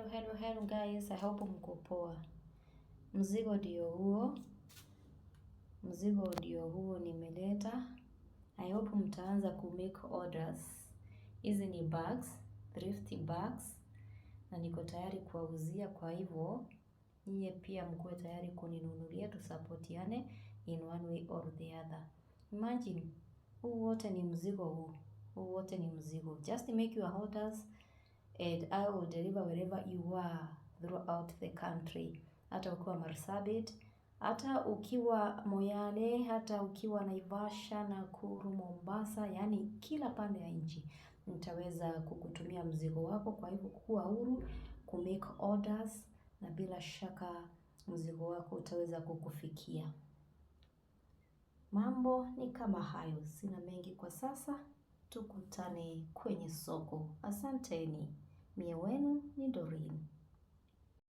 Hello guys, I hope mko poa. Mzigo ndio huo nimeleta. I hope mtaanza ku make orders. Hizi ni bags, thrift bags, na niko tayari kuwauzia, kwa hivyo nyie pia mko tayari kuninunulia, tusapotiane in one way or the other. Imagine, huu wote ni mzigo. Just make your orders and I will deliver wherever you are throughout the country. Hata ukiwa Marsabit, hata ukiwa Moyale, hata ukiwa Naivasha, Nakuru, Mombasa, yani kila pande ya nchi nitaweza kukutumia mzigo wako. Kwa hivyo kuwa huru ku make orders, na bila shaka mzigo wako utaweza kukufikia. Mambo ni kama hayo, sina mengi kwa sasa. Tukutane kwenye soko. Asanteni. Mie wenu ni